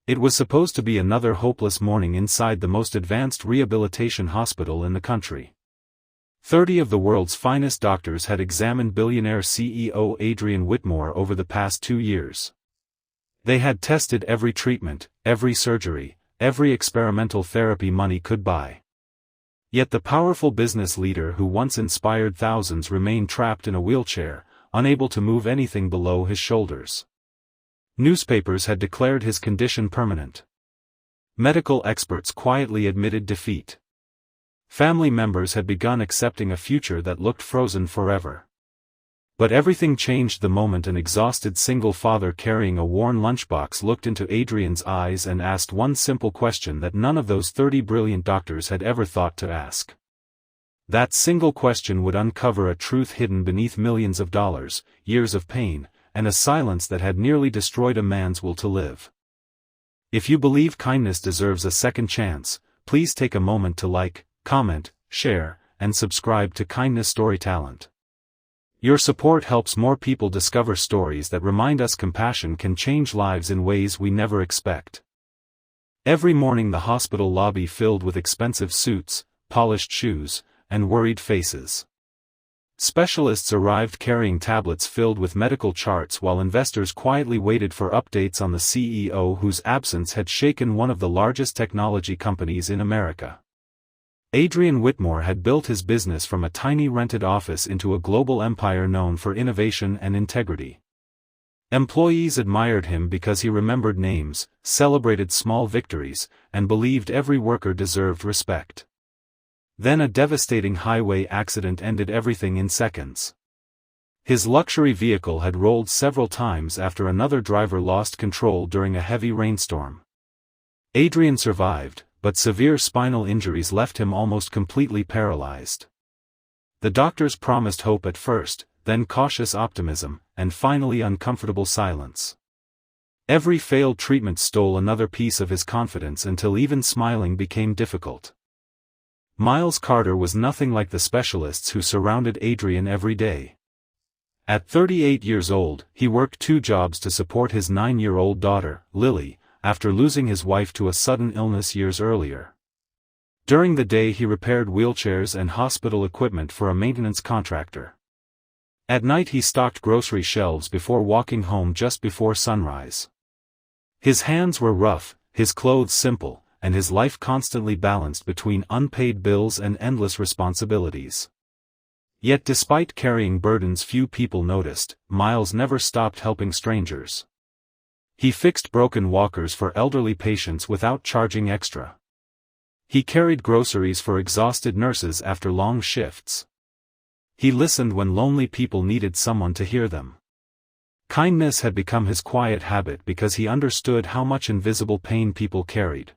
It was supposed to be another hopeless morning inside the most advanced rehabilitation hospital in the country. 30 of the world's finest doctors had examined billionaire CEO Adrian Whitmore over the past 2 years. They had tested every treatment, every surgery, every experimental therapy money could buy. Yet the powerful business leader who once inspired thousands remained trapped in a wheelchair, unable to move anything below his shoulders. Newspapers had declared his condition permanent. Medical experts quietly admitted defeat. Family members had begun accepting a future that looked frozen forever. But everything changed the moment an exhausted single father carrying a worn lunchbox looked into Adrian's eyes and asked one simple question that none of those 30 brilliant doctors had ever thought to ask. That single question would uncover a truth hidden beneath millions of dollars, years of pain, and a silence that had nearly destroyed a man's will to live. If you believe kindness deserves a second chance, please take a moment to like, comment, share, and subscribe to Kindness Story Talent. Your support helps more people discover stories that remind us compassion can change lives in ways we never expect. Every morning the hospital lobby filled with expensive suits, polished shoes, and worried faces. Specialists arrived carrying tablets filled with medical charts while investors quietly waited for updates on the CEO whose absence had shaken one of the largest technology companies in America. Adrian Whitmore had built his business from a tiny rented office into a global empire known for innovation and integrity. Employees admired him because he remembered names, celebrated small victories, and believed every worker deserved respect. Then a devastating highway accident ended everything in seconds. His luxury vehicle had rolled several times after another driver lost control during a heavy rainstorm. Adrian survived, but severe spinal injuries left him almost completely paralyzed. The doctors promised hope at first, then cautious optimism, and finally uncomfortable silence. Every failed treatment stole another piece of his confidence until even smiling became difficult. Miles Carter was nothing like the specialists who surrounded Adrian every day. At 38 years old, he worked 2 jobs to support his 9-year-old daughter, Lily, after losing his wife to a sudden illness years earlier. During the day he repaired wheelchairs and hospital equipment for a maintenance contractor. At night he stocked grocery shelves before walking home just before sunrise. His hands were rough, his clothes simple, and his life constantly balanced between unpaid bills and endless responsibilities. Yet despite carrying burdens few people noticed, Miles never stopped helping strangers. He fixed broken walkers for elderly patients without charging extra. He carried groceries for exhausted nurses after long shifts. He listened when lonely people needed someone to hear them. Kindness had become his quiet habit because he understood how much invisible pain people carried.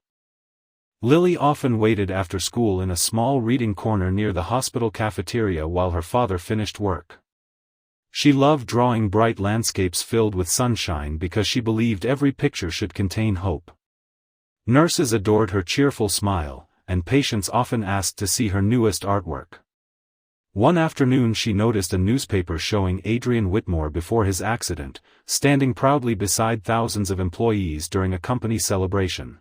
Lily often waited after school in a small reading corner near the hospital cafeteria while her father finished work. She loved drawing bright landscapes filled with sunshine because she believed every picture should contain hope. Nurses adored her cheerful smile, and patients often asked to see her newest artwork. One afternoon she noticed a newspaper showing Adrian Whitmore before his accident, standing proudly beside thousands of employees during a company celebration.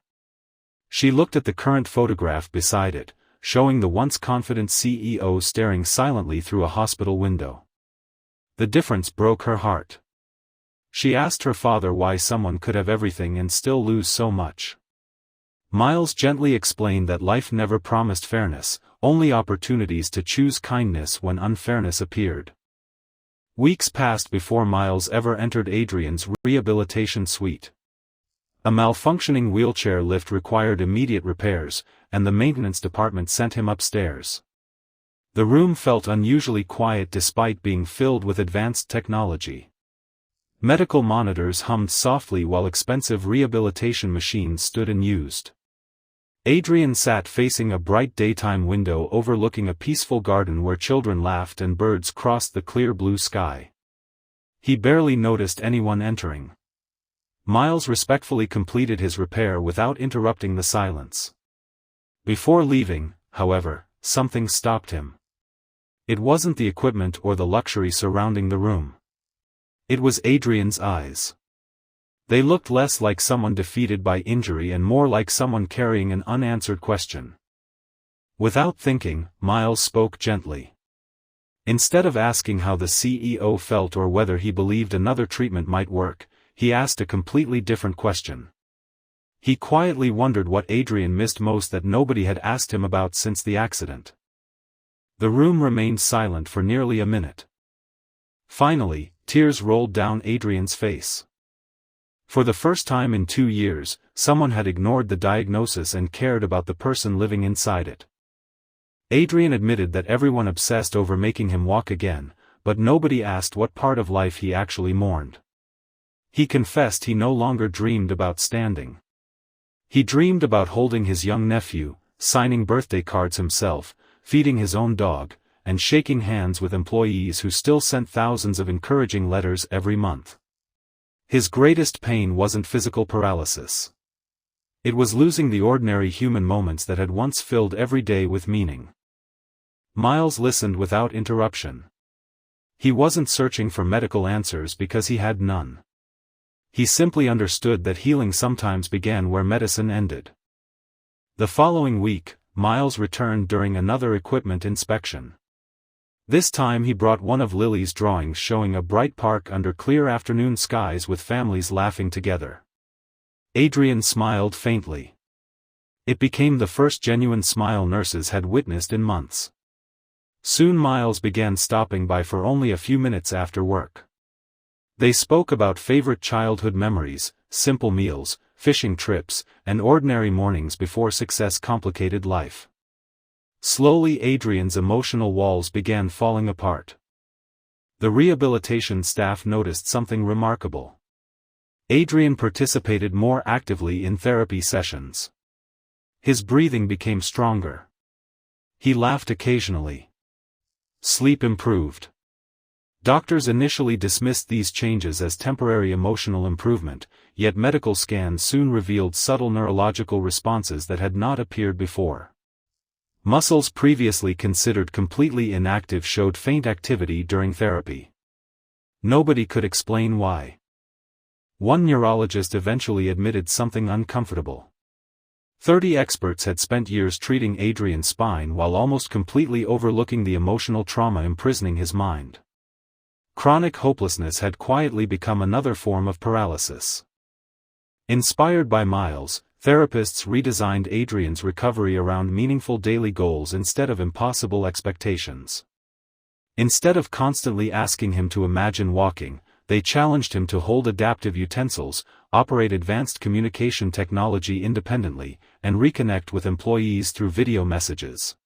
She looked at the current photograph beside it, showing the once confident CEO staring silently through a hospital window. The difference broke her heart. She asked her father why someone could have everything and still lose so much. Miles gently explained that life never promised fairness, only opportunities to choose kindness when unfairness appeared. Weeks passed before Miles ever entered Adrian's rehabilitation suite. A malfunctioning wheelchair lift required immediate repairs, and the maintenance department sent him upstairs. The room felt unusually quiet despite being filled with advanced technology. Medical monitors hummed softly while expensive rehabilitation machines stood unused. Adrian sat facing a bright daytime window overlooking a peaceful garden where children laughed and birds crossed the clear blue sky. He barely noticed anyone entering. Miles respectfully completed his repair without interrupting the silence. Before leaving, however, something stopped him. It wasn't the equipment or the luxury surrounding the room. It was Adrian's eyes. They looked less like someone defeated by injury and more like someone carrying an unanswered question. Without thinking, Miles spoke gently. Instead of asking how the CEO felt or whether he believed another treatment might work, he asked a completely different question. He quietly wondered what Adrian missed most that nobody had asked him about since the accident. The room remained silent for nearly a minute. Finally, tears rolled down Adrian's face. For the first time in 2 years, someone had ignored the diagnosis and cared about the person living inside it. Adrian admitted that everyone obsessed over making him walk again, but nobody asked what part of life he actually mourned. He confessed he no longer dreamed about standing. He dreamed about holding his young nephew, signing birthday cards himself, feeding his own dog, and shaking hands with employees who still sent thousands of encouraging letters every month. His greatest pain wasn't physical paralysis. It was losing the ordinary human moments that had once filled every day with meaning. Miles listened without interruption. He wasn't searching for medical answers because he had none. He simply understood that healing sometimes began where medicine ended. The following week, Miles returned during another equipment inspection. This time he brought one of Lily's drawings showing a bright park under clear afternoon skies with families laughing together. Adrian smiled faintly. It became the first genuine smile nurses had witnessed in months. Soon Miles began stopping by for only a few minutes after work. They spoke about favorite childhood memories, simple meals, fishing trips, and ordinary mornings before success complicated life. Slowly Adrian's emotional walls began falling apart. The rehabilitation staff noticed something remarkable. Adrian participated more actively in therapy sessions. His breathing became stronger. He laughed occasionally. Sleep improved. Doctors initially dismissed these changes as temporary emotional improvement, yet medical scans soon revealed subtle neurological responses that had not appeared before. Muscles previously considered completely inactive showed faint activity during therapy. Nobody could explain why. One neurologist eventually admitted something uncomfortable. 30 experts had spent years treating Adrian's spine while almost completely overlooking the emotional trauma imprisoning his mind. Chronic hopelessness had quietly become another form of paralysis. Inspired by Miles, therapists redesigned Adrian's recovery around meaningful daily goals instead of impossible expectations. Instead of constantly asking him to imagine walking, they challenged him to hold adaptive utensils, operate advanced communication technology independently, and reconnect with employees through video messages.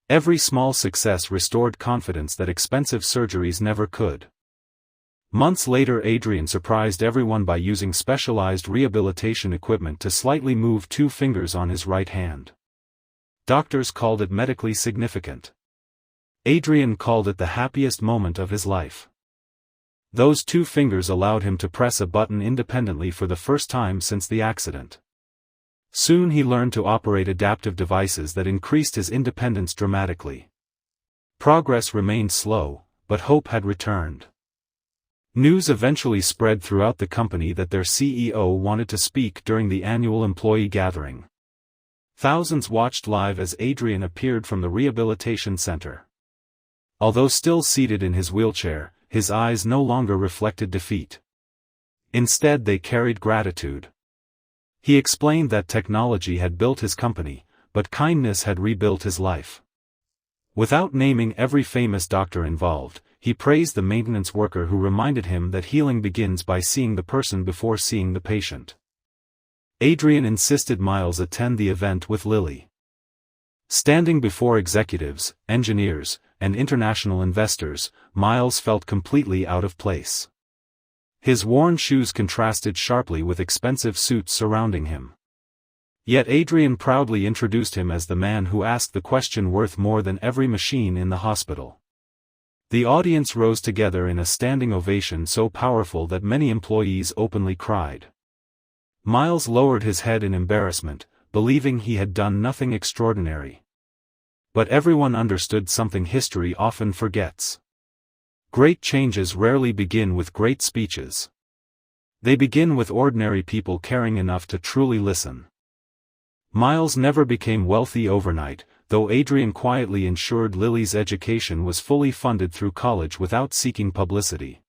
Every small success restored confidence that expensive surgeries never could. Months later Adrian surprised everyone by using specialized rehabilitation equipment to slightly move 2 fingers on his right hand. Doctors called it medically significant. Adrian called it the happiest moment of his life. Those 2 fingers allowed him to press a button independently for the first time since the accident. Soon he learned to operate adaptive devices that increased his independence dramatically. Progress remained slow, but hope had returned. News eventually spread throughout the company that their CEO wanted to speak during the annual employee gathering. Thousands watched live as Adrian appeared from the rehabilitation center. Although still seated in his wheelchair, his eyes no longer reflected defeat. Instead they carried gratitude. He explained that technology had built his company, but kindness had rebuilt his life. Without naming every famous doctor involved, he praised the maintenance worker who reminded him that healing begins by seeing the person before seeing the patient. Adrian insisted Miles attend the event with Lily. Standing before executives, engineers, and international investors, Miles felt completely out of place. His worn shoes contrasted sharply with expensive suits surrounding him. Yet Adrian proudly introduced him as the man who asked the question worth more than every machine in the hospital. The audience rose together in a standing ovation so powerful that many employees openly cried. Miles lowered his head in embarrassment, believing he had done nothing extraordinary. But everyone understood something history often forgets. Great changes rarely begin with great speeches. They begin with ordinary people caring enough to truly listen. Miles never became wealthy overnight, though Adrian quietly ensured Lily's education was fully funded through college without seeking publicity.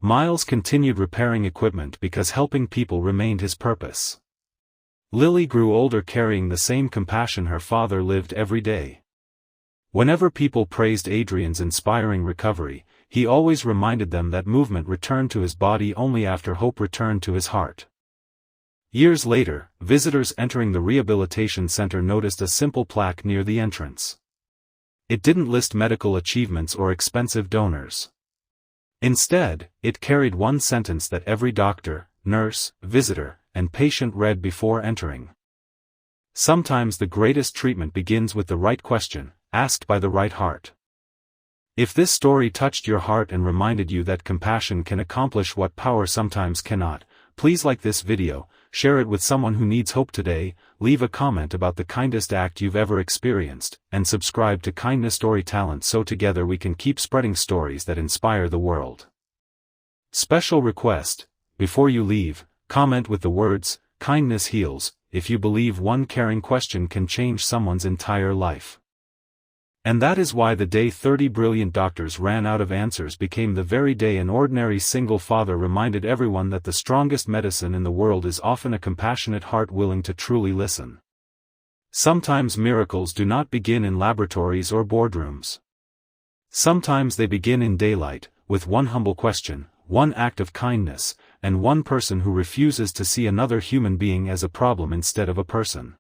Miles continued repairing equipment because helping people remained his purpose. Lily grew older carrying the same compassion her father lived every day. Whenever people praised Adrian's inspiring recovery, he always reminded them that movement returned to his body only after hope returned to his heart. Years later, visitors entering the rehabilitation center noticed a simple plaque near the entrance. It didn't list medical achievements or expensive donors. Instead, it carried one sentence that every doctor, nurse, visitor, and patient read before entering. Sometimes the greatest treatment begins with the right question, asked by the right heart. If this story touched your heart and reminded you that compassion can accomplish what power sometimes cannot, please like this video, share it with someone who needs hope today, leave a comment about the kindest act you've ever experienced, and subscribe to Kindness Story Talent so together we can keep spreading stories that inspire the world. Special request: before you leave, comment with the words, "Kindness heals," if you believe one caring question can change someone's entire life. And that is why the day 30 brilliant doctors ran out of answers became the very day an ordinary single father reminded everyone that the strongest medicine in the world is often a compassionate heart willing to truly listen. Sometimes miracles do not begin in laboratories or boardrooms. Sometimes they begin in daylight, with one humble question, one act of kindness, and one person who refuses to see another human being as a problem instead of a person.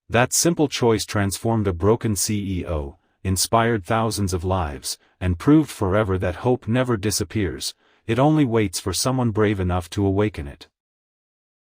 That simple choice transformed a broken CEO, inspired thousands of lives, and proved forever that hope never disappears, it only waits for someone brave enough to awaken it.